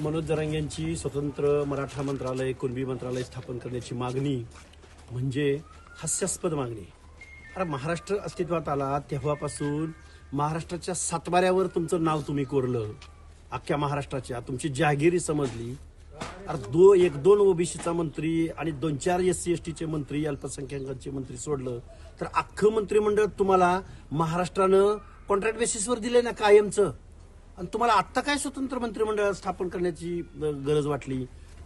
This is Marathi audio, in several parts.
मनोज जरांगे यांची स्वतंत्र मराठा मंत्रालय, कुणबी मंत्रालय स्थापन करण्याची मागणी म्हणजे हास्यास्पद मागणी. अरे महाराष्ट्र अस्तित्वात आला तेव्हापासून महाराष्ट्राच्या सातबाऱ्यावर तुमचं नाव तुम्ही कोरलं. अख्ख्या महाराष्ट्राच्या तुमची जहागिरी समजली. अरे एक दोन ओबीसीचा मंत्री आणि 2-4 SC ST मंत्री, अल्पसंख्याकांचे मंत्री सोडलं तर अख्खं मंत्रिमंडळ तुम्हाला महाराष्ट्रानं कॉन्ट्रॅक्ट बेसिसवर दिले ना कायमचं. आणि तुम्हाला आत्ता काय स्वतंत्र मंत्रिमंडळ स्थापन करण्याची गरज वाटली?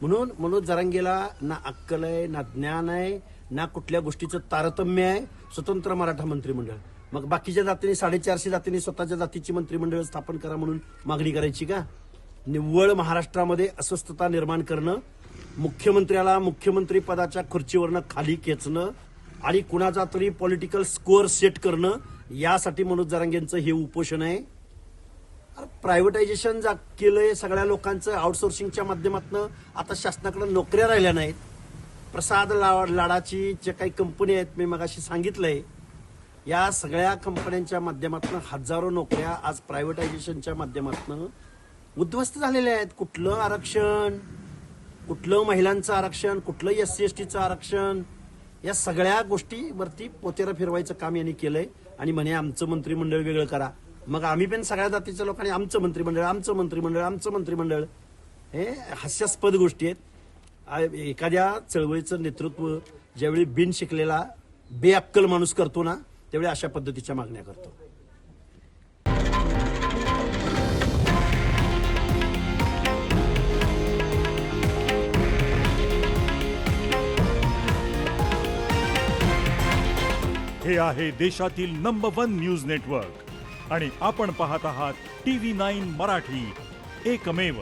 म्हणून मनोज जरांगेला ना अक्कल आहे, ना ज्ञान आहे, ना कुठल्या गोष्टीचं तारतम्य आहे. स्वतंत्र मराठा मंत्रिमंडळ, मग बाकीच्या जातीने 450 जातींनी स्वतःच्या जातीची मंत्रिमंडळ स्थापन करा म्हणून मागणी करायची का? निव्वळ महाराष्ट्रामध्ये अस्वस्थता निर्माण करणं, मुख्यमंत्र्याला मुख्यमंत्री पदाच्या खुर्चीवरनं खाली खेचणं आणि कुणाचा तरी पॉलिटिकल स्कोअर सेट करणं, यासाठी मनोज जरांगेंचं हे उपोषण आहे. प्रायव्हेटायझेशन केलंय सगळ्या लोकांचं आउटसोर्सिंगच्या माध्यमातून. आता शासनाकडे नोकऱ्या राहिल्या नाहीत. प्रसाद लाडाची जे काही कंपनी आहेत, मी मगाशी सांगितलंय, या सगळ्या कंपन्यांच्या माध्यमातून हजारो नोकऱ्या आज प्रायव्हेटायझेशनच्या माध्यमातून उद्ध्वस्त झालेल्या आहेत. कुठलं आरक्षण, कुठलं महिलांचं आरक्षण, कुठलं SC STचं आरक्षण, या सगळ्या गोष्टीवरती पोतेरा फिरवायचं काम यांनी केलंय. आणि म्हणे आमचं मंत्रिमंडळ वेगळं करा. मग आम्ही पण सगळ्या जातीच्या लोकांनी आमचं मंत्रिमंडळ, आमचं मंत्रिमंडळ, आमचं मंत्रिमंडळ, हे हास्यास्पद गोष्टी आहेत. एखाद्या चळवळीचं नेतृत्व ज्यावेळी बिन शिकलेला बेअक्कल माणूस करतो ना, त्यावेळी अशा पद्धतीच्या मागण्या करतो. हे आहे देशातील नंबर 1 न्यूज नेटवर्क आणि आपण पाहत आहात TV9 मराठी, एकमेव.